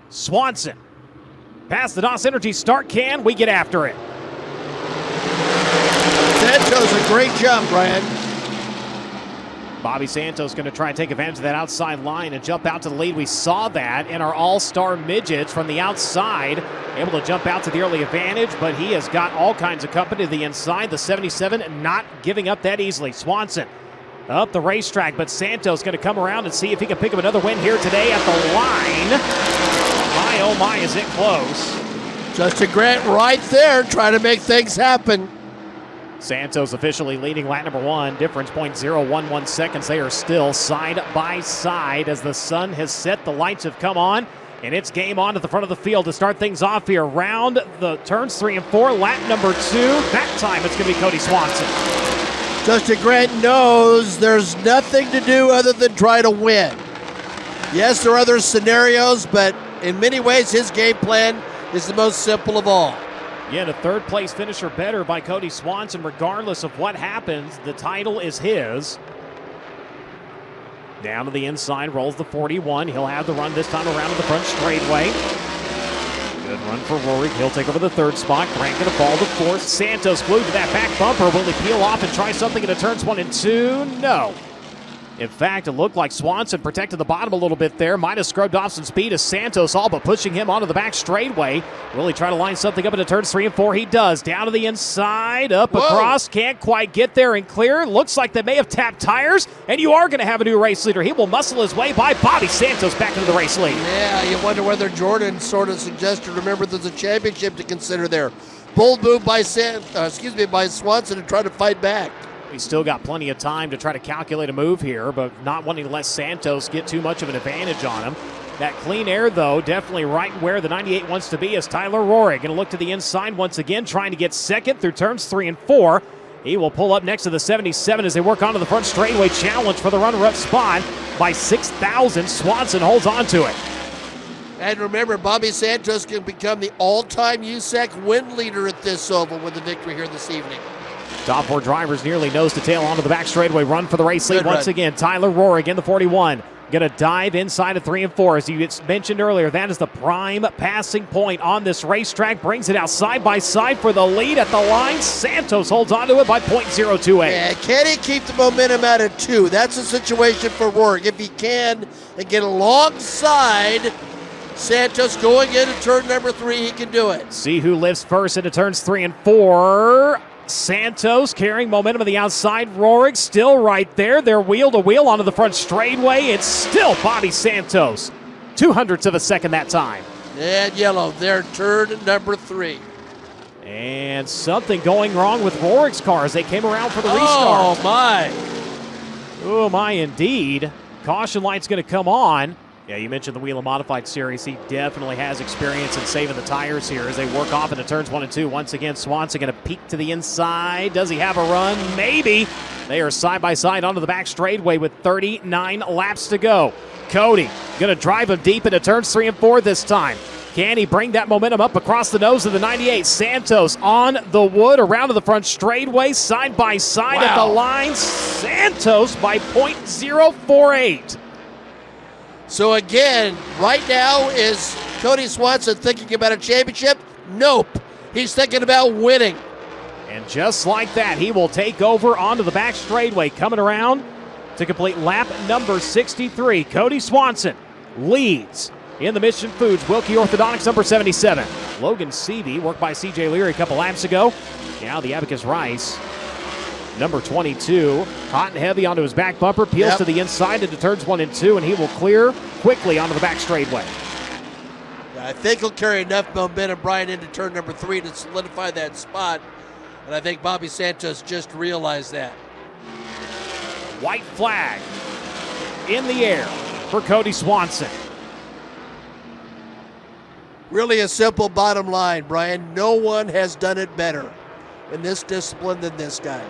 Swanson. Past the DOS Energy start can. We get after it. Santos, a great jump, Brian. Bobby Santos going to try and take advantage of that outside line and jump out to the lead. We saw that in our all-star midgets from the outside. Able to jump out to the early advantage, but he has got all kinds of company to the inside. The 77 not giving up that easily. Swanson up the racetrack, but Santos going to come around and see if he can pick up another win here today at the line. My, oh my, is it close. Justin Grant right there trying to make things happen. Santos officially leading lap number 1. Difference 0.011 seconds. They are still side by side as the sun has set. The lights have come on, and it's game on at the front of the field to start things off here. Round the turns 3 and 4. Lap number 2. That time it's going to be Cody Swanson. Justin Grant knows there's nothing to do other than try to win. Yes, there are other scenarios, but in many ways his game plan is the most simple of all. Yet a third-place finisher better by Cody Swanson. Regardless of what happens, the title is his. Down to the inside, rolls the 41. He'll have the run this time around to the front straightaway. Good run for Rory. He'll take over the third spot. Grant going to fall to fourth. Santos glued to that back bumper. Will he peel off and try something into turns 1 and 2? No. In fact, it looked like Swanson protected the bottom a little bit there. Might have scrubbed off some speed as Santos all but pushing him onto the back straightaway. Will he try to line something up into turns 3 and 4? He does. Down to the inside, up across. Can't quite get there and clear. Looks like they may have tapped tires, and you are going to have a new race leader. He will muscle his way by Bobby Santos back into the race lead. Yeah, you wonder whether Jordan sort of suggested, remember, there's a championship to consider there. Bold move by Swanson to try to fight back. He's still got plenty of time to try to calculate a move here, but not wanting to let Santos get too much of an advantage on him. That clean air, though, definitely right where the 98 wants to be as Tyler Rory going to look to the inside once again, trying to get second through turns 3 and 4. He will pull up next to the 77 as they work onto the front straightaway. Challenge for the runner-up spot by 6,000. Swanson holds on to it. And remember, Bobby Santos can become the all-time USAC win leader at this oval with the victory here this evening. Top 4 drivers nearly nose to tail onto the back straightaway. Run for the race lead once again. Tyler Rorig in the 41. Going to dive inside of 3 and 4. As you mentioned earlier, that is the prime passing point on this racetrack. Brings it out side by side for the lead at the line. Santos holds onto it by 0.028. Yeah, can he keep the momentum out of 2? That's a situation for Rorig. If he can and get alongside Santos going into turn number 3, he can do it. See who lifts first into turns 3 and 4. Santos carrying momentum on the outside. Rorig still right there. They're wheel to wheel onto the front straightaway. It's still Bobby Santos. 0.02 of a second that time. And yellow, their turn number 3. And something going wrong with Rorig's car as they came around for the restart. Oh, my. Oh, my, indeed. Caution light's going to come on. Yeah, you mentioned the Wheel of Modified series. He definitely has experience in saving the tires here as they work off into turns 1 and 2. Once again, Swanson going to peek to the inside. Does he have a run? Maybe. They are side by side onto the back straightaway with 39 laps to go. Cody going to drive him deep into turns 3 and 4 this time. Can he bring that momentum up across the nose of the 98? Santos on the wood around to the front straightaway, side by side at the line. Santos by 0.048. So again, right now, is Cody Swanson thinking about a championship? Nope. He's thinking about winning. And just like that, he will take over onto the back straightaway, coming around to complete lap number 63. Cody Swanson leads in the Mission Foods Wilkie Orthodontics number 77. Logan Seavey, worked by C.J. Leary a couple laps ago. Now the Abacus Rice, number 22, hot and heavy onto his back bumper, peels to the inside into turns 1 and 2, and he will clear quickly onto the back straightaway. I think he'll carry enough momentum, Brian, into turn number 3 to solidify that spot, and I think Bobby Santos just realized that. White flag in the air for Cody Swanson. Really a simple bottom line, Brian. No one has done it better in this discipline than this guy.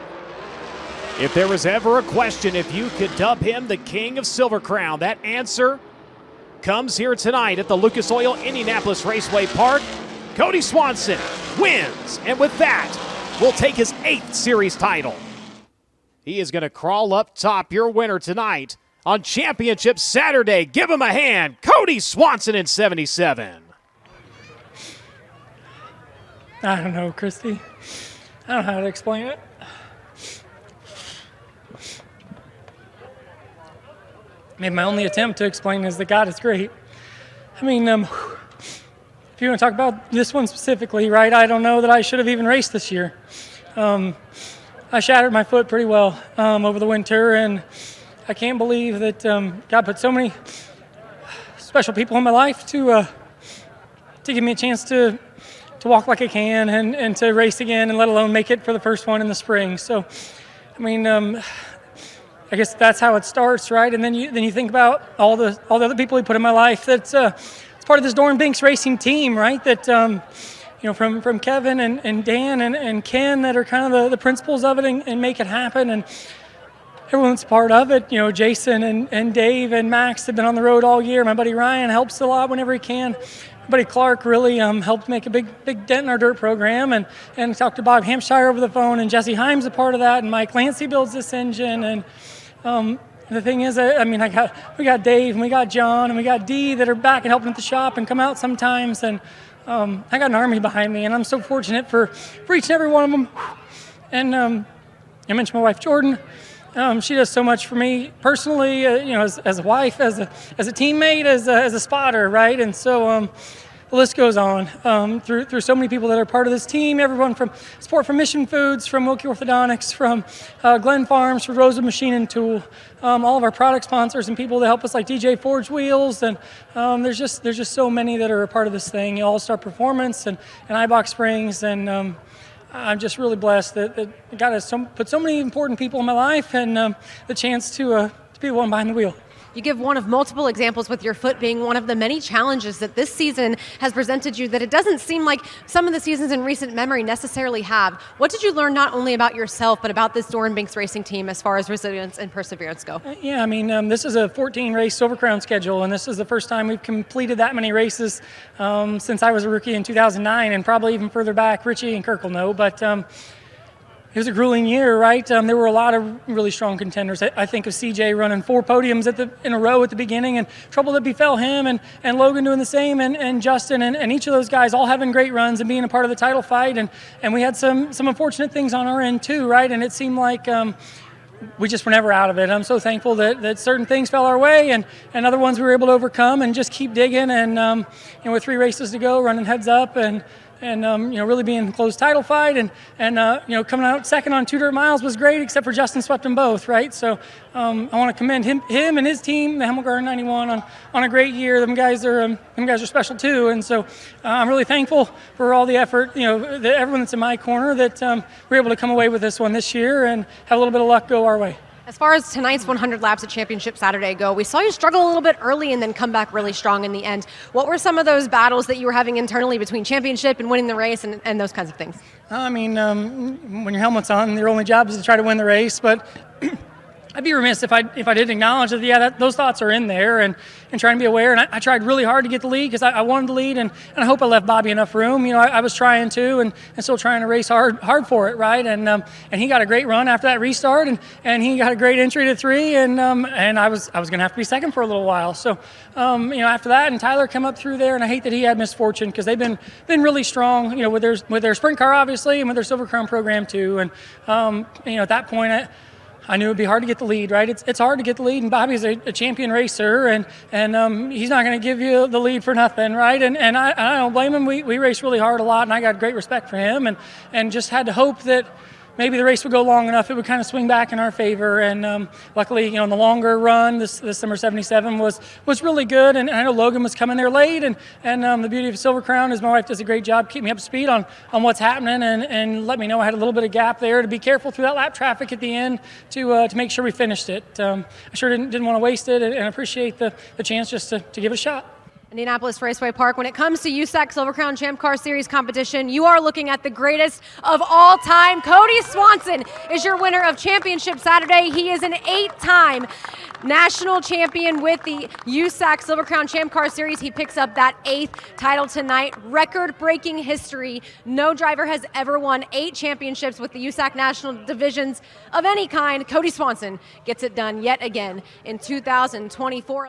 If there was ever a question if you could dub him the King of Silver Crown, that answer comes here tonight at the Lucas Oil Indianapolis Raceway Park. Cody Swanson wins, and with that, will take his 8th series title. He is going to crawl up top, your winner tonight on Championship Saturday. Give him a hand, Cody Swanson in 77. I don't know, Christy. I don't know how to explain it. Maybe my only attempt to explain is that God is great. I mean, if you want to talk about this one specifically, right, I don't know that I should have even raced this year. I shattered my foot pretty well over the winter, and I can't believe that God put so many special people in my life to give me a chance to walk like I can and to race again, and let alone make it for the first one in the spring. So, I mean, I guess that's how it starts, right? And then you think about all the other people He put in my life. That's it's part of this 𝑯𝑰𝑮𝑯𝑚𝑺 racing team, right? That from Kevin and Dan and Ken that are kind of the principals of it and make it happen, and everyone's part of it. Jason and Dave and Max have been on the road all year. My buddy Ryan helps a lot whenever he can. My buddy Clark really helped make a big dent in our dirt program, and talked to Bob Hampshire over the phone, and Jesse Himes a part of that, and Mike Lancey builds this engine. And the thing is, we got Dave and we got John and we got Dee that are back and helping at the shop and come out sometimes, and I got an army behind me, and I'm so fortunate for each and every one of them. And I mentioned my wife Jordan. She does so much for me personally, as a wife, as a teammate, as a spotter, right? And so the list goes on through so many people that are part of this team. Everyone from support from Mission Foods, from Wilkie Orthodontics, from Glen Farms, from Rosa Machine and Tool, all of our product sponsors and people that help us, like DJ Forge Wheels, and there's just so many that are a part of this thing. All-Star Performance and iBox Springs, and I'm just really blessed that God has put so many important people in my life, and the chance to be the one behind the wheel. You give one of multiple examples, with your foot being one of the many challenges that this season has presented you that it doesn't seem like some of the seasons in recent memory necessarily have. What did you learn not only about yourself, but about this 𝑯𝑰𝑮𝑯𝑚𝑺 racing team as far as resilience and perseverance go? Yeah, I mean, this is a 14-race Silver Crown schedule, and this is the first time we've completed that many races since I was a rookie in 2009, and probably even further back. Richie and Kirk will know, but it was a grueling year, right? There were a lot of really strong contenders. I think of CJ running 4 podiums in a row at the beginning, and trouble that befell him, and Logan doing the same, and Justin, and each of those guys all having great runs and being a part of the title fight. And we had some unfortunate things on our end too, right? And it seemed like we just were never out of it. I'm so thankful that certain things fell our way, and other ones we were able to overcome and just keep digging. And with 3 races to go, running heads up, and really being a close title fight, and coming out second on 2 dirt miles was great, except for Justin swept them both, right? So I want to commend him and his team, the Hamilgar 91, on a great year. Them guys are special too, and so I'm really thankful for all the effort, everyone that's in my corner, that we're able to come away with this one this year and have a little bit of luck go our way. As far as tonight's 100 laps at Championship Saturday go, we saw you struggle a little bit early and then come back really strong in the end. What were some of those battles that you were having internally between championship and winning the race and those kinds of things? I mean, when your helmet's on, your only job is to try to win the race, but I'd be remiss if I didn't acknowledge that, those thoughts are in there, and trying to be aware. And I tried really hard to get the lead, because I wanted to lead, and I hope I left Bobby enough room. I was trying to, and still trying to race hard for it, right? And he got a great run after that restart, and he got a great entry to 3, and I was going to have to be second for a little while. So after that, and Tyler come up through there, and I hate that he had misfortune, because they've been really strong, with their sprint car obviously, and with their Silver Crown program too. And at that point, I knew it would be hard to get the lead, right? It's hard to get the lead, and Bobby's a champion racer, and he's not going to give you the lead for nothing, right? And I don't blame him. We raced really hard a lot, and I got great respect for him, and just had to hope that maybe the race would go long enough, it would kind of swing back in our favor. And luckily, in the longer run, this summer 77 was really good. And I know Logan was coming there late. And the beauty of Silver Crown is my wife does a great job keeping me up to speed on what's happening, and let me know I had a little bit of gap there to be careful through that lap traffic at the end to make sure we finished it. I sure didn't want to waste it, and appreciate the chance just to give it a shot. Indianapolis Raceway Park, when it comes to USAC Silver Crown Champ Car Series competition, you are looking at the greatest of all time. Cody Swanson is your winner of Championship Saturday. He is an 8-time national champion with the USAC Silver Crown Champ Car Series. He picks up that 8th title tonight. Record-breaking history. No driver has ever won 8 championships with the USAC national divisions of any kind. Cody Swanson gets it done yet again in 2024.